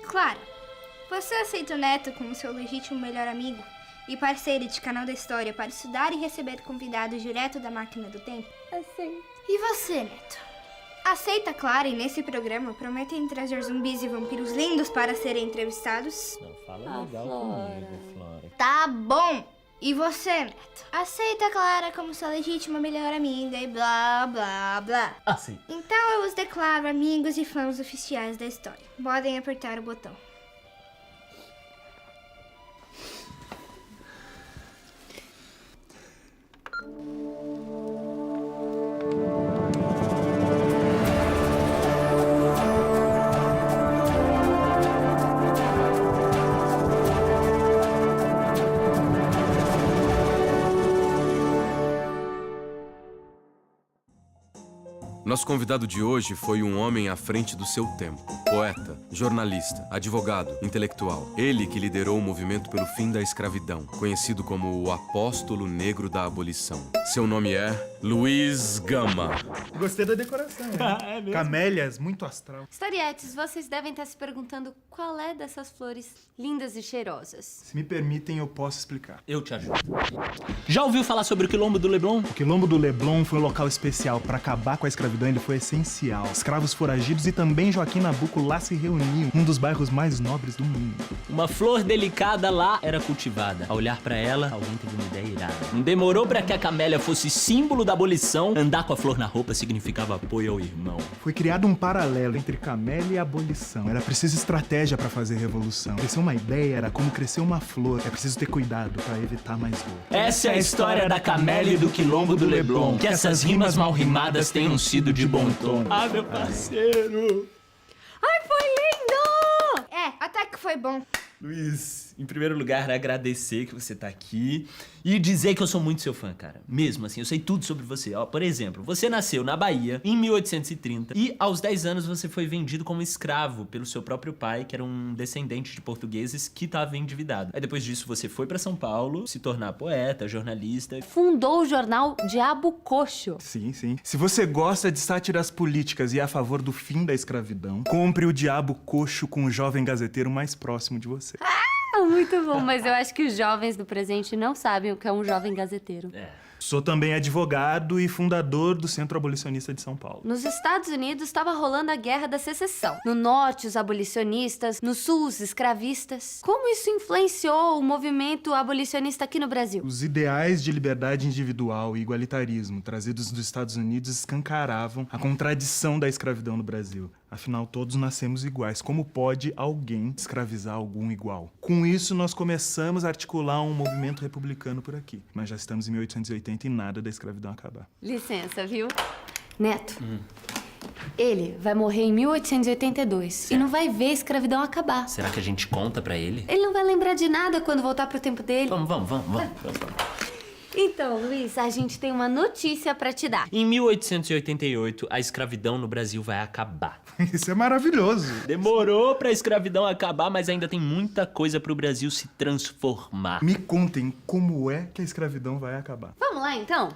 Clara, você aceita o Neto como seu legítimo melhor amigo e parceiro de Canal da História para estudar e receber convidados direto da máquina do tempo? Aceito. E você, Neto? Aceita Clara e nesse programa prometem trazer zumbis e vampiros lindos para serem entrevistados? Não, fala legal comigo, Flora. Tá bom! E você, Neto? Aceita Clara como sua legítima melhor amiga e blá, blá, blá. Aceito. Então eu os declaro amigos e fãs oficiais da história. Podem apertar o botão. Nosso convidado de hoje foi um homem à frente do seu tempo. Poeta, jornalista, advogado, intelectual. Ele que liderou o movimento pelo fim da escravidão, conhecido como o Apóstolo Negro da Abolição. Seu nome é Luiz Gama. Gostei da decoração. É mesmo? Camélias, muito astral. Historietes, vocês devem estar se perguntando qual é dessas flores lindas e cheirosas. Se me permitem, eu posso explicar. Eu te ajudo. Já ouviu falar sobre o Quilombo do Leblon? O Quilombo do Leblon foi um local especial. Para acabar com a escravidão, ele foi essencial. Escravos foragidos e também Joaquim Nabuco lá se reuniam. Um dos bairros mais nobres do mundo. Uma flor delicada lá era cultivada. Ao olhar pra ela, alguém teve uma ideia irada. Não demorou pra que a camélia fosse símbolo da abolição. Andar com a flor na roupa significava apoio ao irmão. Foi criado um paralelo entre camélia e abolição. Era preciso estratégia para fazer revolução. Crescer uma ideia era como crescer uma flor. É preciso ter cuidado para evitar mais dor. Essa é a história da camélia e do Quilombo do Leblon. Que essas rimas mal rimadas tenham sido de bom tom. Ah, meu parceiro! Ai, foi lindo! É, até que foi bom. Luiz, em primeiro lugar, agradecer que você tá aqui e dizer que eu sou muito seu fã, cara. Mesmo assim, eu sei tudo sobre você. Ó, por exemplo, você nasceu na Bahia em 1830 e aos 10 anos você foi vendido como escravo pelo seu próprio pai, que era um descendente de portugueses que estava endividado. Aí depois disso você foi pra São Paulo se tornar poeta, jornalista. Fundou o jornal Diabo Coxo. Sim, sim. Se você gosta de sátiras políticas e é a favor do fim da escravidão, compre o Diabo Coxo com o jovem gazeteiro mais próximo de você. Muito bom, mas eu acho que os jovens do presente não sabem o que é um jovem gazeteiro. Sou também advogado e fundador do Centro Abolicionista de São Paulo. Nos Estados Unidos estava rolando a Guerra da Secessão. No norte, os abolicionistas. No sul, os escravistas. Como isso influenciou o movimento abolicionista aqui no Brasil? Os ideais de liberdade individual e igualitarismo trazidos dos Estados Unidos escancaravam a contradição da escravidão no Brasil. Afinal, todos nascemos iguais. Como pode alguém escravizar algum igual? Com isso, nós começamos a articular um movimento republicano por aqui. Mas já estamos em 1880 e nada da escravidão acabar. Licença, viu? Neto, ele vai morrer em 1882 e não vai ver a escravidão acabar. Será que a gente conta pra ele? Ele não vai lembrar de nada quando voltar pro tempo dele. Vamos. Então, Luiz, a gente tem uma notícia pra te dar. Em 1888, a escravidão no Brasil vai acabar. Isso é maravilhoso. Demorou pra escravidão acabar, mas ainda tem muita coisa pro Brasil se transformar. Me contem como é que a escravidão vai acabar. Vamos lá, então?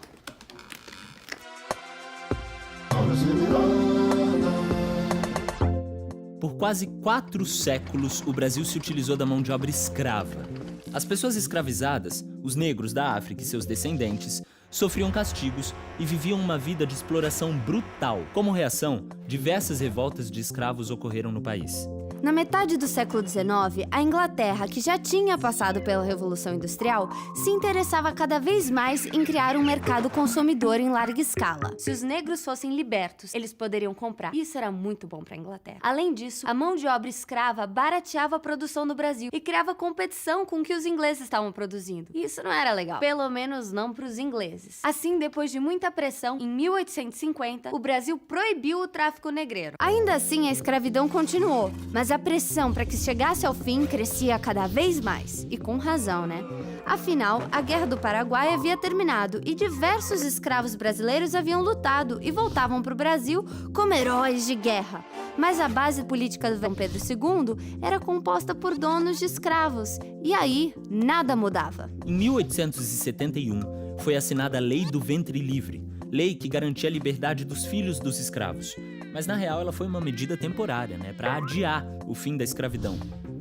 Por quase 4 séculos, o Brasil se utilizou da mão de obra escrava. As pessoas escravizadas, os negros da África e seus descendentes, sofriam castigos e viviam uma vida de exploração brutal. Como reação, diversas revoltas de escravos ocorreram no país. Na metade do século XIX, a Inglaterra, que já tinha passado pela Revolução Industrial, se interessava cada vez mais em criar um mercado consumidor em larga escala. Se os negros fossem libertos, eles poderiam comprar. Isso era muito bom para a Inglaterra. Além disso, a mão de obra escrava barateava a produção no Brasil e criava competição com o que os ingleses estavam produzindo. Isso não era legal. Pelo menos não para os ingleses. Assim, depois de muita pressão, em 1850, o Brasil proibiu o tráfico negreiro. Ainda assim, a escravidão continuou, mas a pressão para que chegasse ao fim crescia cada vez mais. E com razão, né? Afinal, a Guerra do Paraguai havia terminado e diversos escravos brasileiros haviam lutado e voltavam para o Brasil como heróis de guerra. Mas a base política do Dom Pedro II era composta por donos de escravos. E aí, nada mudava. Em 1871, foi assinada a Lei do Ventre Livre, lei que garantia a liberdade dos filhos dos escravos. Mas na real ela foi uma medida temporária, para adiar o fim da escravidão.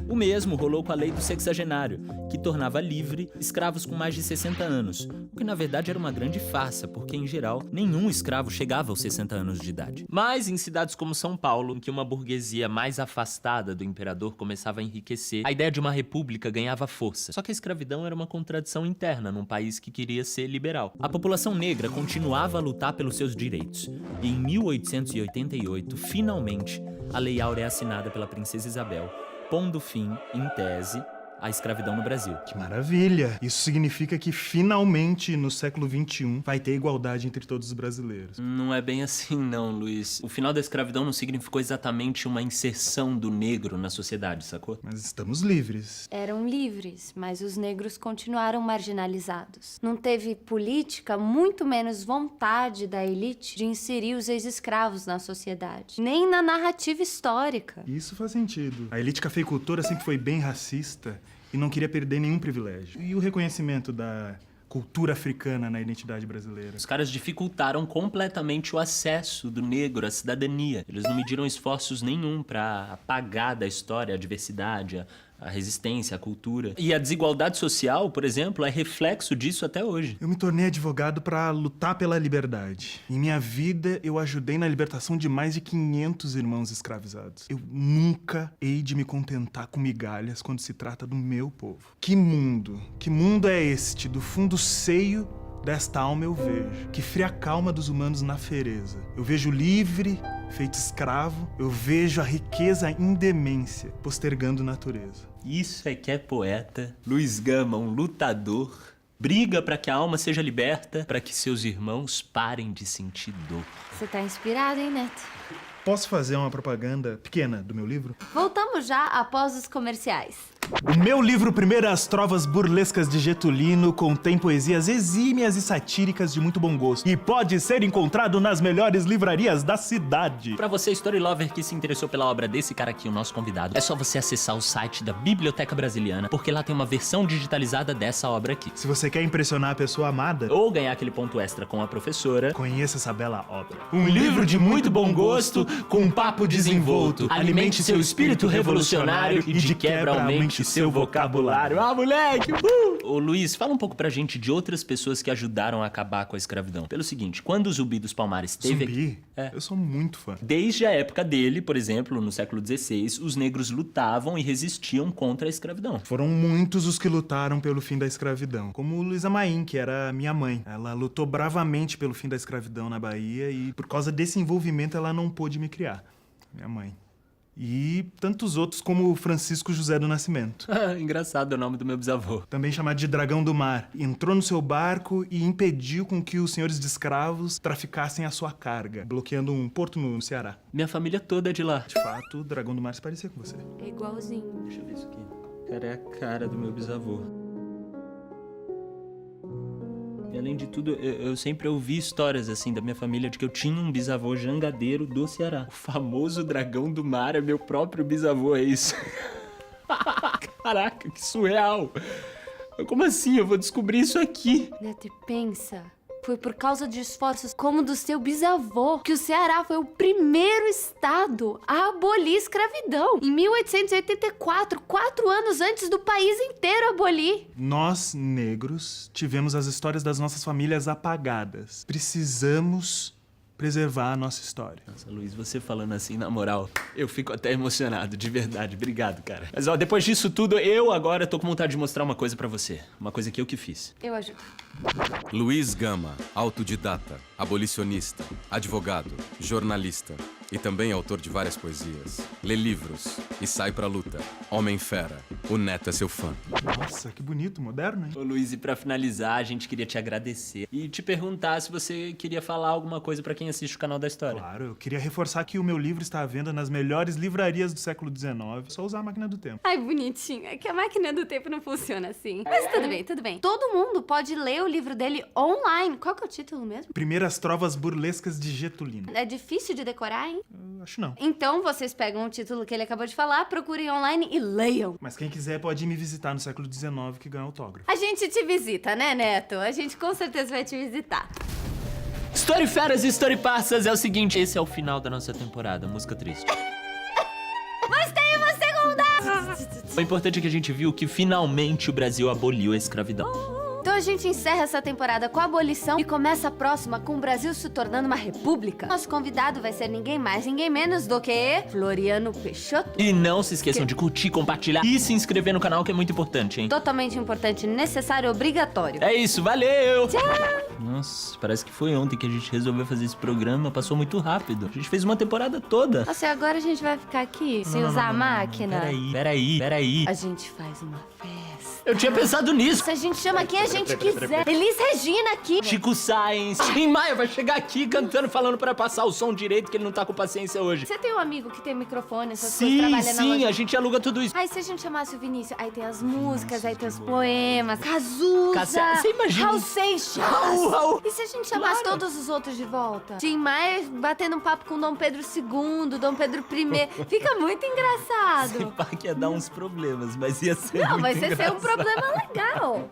O mesmo rolou com a Lei do Sexagenário, que tornava livre escravos com mais de 60 anos, o que na verdade era uma grande farsa, porque em geral nenhum escravo chegava aos 60 anos de idade. Mas em cidades como São Paulo, em que uma burguesia mais afastada do imperador começava a enriquecer, a ideia de uma república ganhava força. Só que a escravidão era uma contradição interna num país que queria ser liberal. A população negra continuava a lutar pelos seus direitos, e em 1888, finalmente, a Lei Áurea é assinada pela Princesa Isabel, pondo fim, em tese, à escravidão no Brasil. Que maravilha! Isso significa que finalmente, no século XXI, vai ter igualdade entre todos os brasileiros. Não é bem assim não, Luiz. O final da escravidão não significou exatamente uma inserção do negro na sociedade, sacou? Mas estamos livres. Eram livres, mas os negros continuaram marginalizados. Não teve política, muito menos vontade da elite de inserir os ex-escravos na sociedade. Nem na narrativa histórica. Isso faz sentido. A elite cafeicultora sempre foi bem racista e não queria perder nenhum privilégio. E o reconhecimento da cultura africana na identidade brasileira? Os caras dificultaram completamente o acesso do negro à cidadania. Eles não mediram esforços nenhum pra apagar da história a diversidade, a resistência, a cultura. E a desigualdade social, por exemplo, é reflexo disso até hoje. Eu me tornei advogado para lutar pela liberdade. Em minha vida, eu ajudei na libertação de mais de 500 irmãos escravizados. Eu nunca hei de me contentar com migalhas quando se trata do meu povo. Que mundo é este? Do fundo seio desta alma eu vejo, que fria calma dos humanos na fereza. Eu vejo livre, feito escravo, eu vejo a riqueza em demência, postergando natureza. Isso é que é poeta. Luiz Gama, um lutador, briga para que a alma seja liberta, para que seus irmãos parem de sentir dor. Você tá inspirado, hein, Neto? Posso fazer uma propaganda pequena do meu livro? Voltamos já após os comerciais. O meu livro Primeiras Trovas Burlescas de Getulino contém poesias exímias e satíricas de muito bom gosto e pode ser encontrado nas melhores livrarias da cidade. Pra você, story lover, que se interessou pela obra desse cara aqui, o nosso convidado, é só você acessar o site da Biblioteca Brasiliana, porque lá tem uma versão digitalizada dessa obra aqui. Se você quer impressionar a pessoa amada Ou ganhar aquele ponto extra com a professora, conheça essa bela obra. um livro de muito bom gosto, com um papo desenvolto. Alimente seu espírito revolucionário e de quebra aumente seu vocabulário. Ah, moleque! Ô, Luiz, fala um pouco pra gente de outras pessoas que ajudaram a acabar com a escravidão. Pelo seguinte, quando o Zumbi dos Palmares teve... Zumbi? É. Eu sou muito fã. Desde a época dele, por exemplo, no século XVI, os negros lutavam e resistiam contra a escravidão. Foram muitos os que lutaram pelo fim da escravidão. Como Luísa Maim, que era minha mãe. Ela lutou bravamente pelo fim da escravidão na Bahia e por causa desse envolvimento ela não pôde me criar. Minha mãe. E tantos outros como Francisco José do Nascimento. Engraçado é o nome do meu bisavô. Também chamado de Dragão do Mar. Entrou no seu barco e impediu com que os senhores de escravos traficassem a sua carga, bloqueando um porto no Ceará. Minha família toda é de lá. De fato, o Dragão do Mar se parecia com você. É igualzinho. Deixa eu ver isso aqui. Cara, é a cara do meu bisavô. E além de tudo, eu sempre ouvi histórias assim da minha família de que eu tinha um bisavô jangadeiro do Ceará. O famoso Dragão do Mar é meu próprio bisavô, é isso. Caraca, que surreal. Como assim? Eu vou descobrir isso aqui. Neto, pensa. Foi por causa de esforços como do seu bisavô que o Ceará foi o primeiro estado a abolir a escravidão. Em 1884, 4 anos antes do país inteiro abolir. Nós, negros, tivemos as histórias das nossas famílias apagadas. Precisamos preservar a nossa história. Nossa, Luiz, você falando assim, na moral, eu fico até emocionado, de verdade. Obrigado, cara. Mas, ó, depois disso tudo, eu agora tô com vontade de mostrar uma coisa pra você. Uma coisa que eu que fiz. Eu ajudo. Luiz Gama, autodidata, abolicionista, advogado, jornalista e também autor de várias poesias. Lê livros e sai pra luta. Homem-fera, o Neto é seu fã. Nossa, que bonito, moderno, hein? Ô, Luiz, e pra finalizar, a gente queria te agradecer e te perguntar se você queria falar alguma coisa pra quem assiste o canal da história. Claro, eu queria reforçar que o meu livro está à venda nas melhores livrarias do século XIX. É só usar a máquina do tempo. Ai, bonitinho. É que a máquina do tempo não funciona assim. Mas tudo bem, tudo bem. Todo mundo pode ler o livro dele online. Qual que é o título mesmo? Primeiras trovas burlescas de Getulino. É difícil de decorar, hein? Eu acho não. Então vocês pegam o título que ele acabou de falar, procurem online e leiam. Mas quem quiser pode ir me visitar no século XIX que ganha autógrafo. A gente te visita, né, Neto? A gente com certeza vai te visitar. Storyferas e Storypassas é o seguinte, esse é o final da nossa temporada, música triste. Mas tem uma segunda! O importante é que a gente viu que finalmente o Brasil aboliu a escravidão. Então a gente encerra essa temporada com a abolição e começa a próxima com o Brasil se tornando uma república. Nosso convidado vai ser ninguém mais, ninguém menos do que Floriano Peixoto. E não se esqueçam de curtir, compartilhar e se inscrever no canal, que é muito importante, hein? Totalmente importante, necessário, obrigatório. É isso, valeu! Tchau! Nossa, parece que foi ontem que a gente resolveu fazer esse programa, passou muito rápido. A gente fez uma temporada toda. Nossa, e agora a gente vai ficar aqui sem usar a máquina? Peraí. A gente faz uma festa. Eu tinha pensado nisso. A gente chama quem a gente quiser. Elis Regina aqui. Chico Sainz. Tim Maia vai chegar aqui cantando, falando pra passar o som direito, que ele não tá com paciência hoje. Você tem um amigo que tem microfone, essas coisas, trabalha na Sim, loja? a gente aluga tudo isso. Aí se a gente chamasse o Vinícius, aí tem as músicas, aí tem os poemas, Cazuza, Você imagina? Raul Seixas. Raul. E se a gente chamasse todos os outros de volta? Tim Maia batendo um papo com Dom Pedro II, Dom Pedro I. Fica muito engraçado. Esse parque ia dar uns problemas, mas ia ser Não, muito mas esse é um engraçado. problema legal.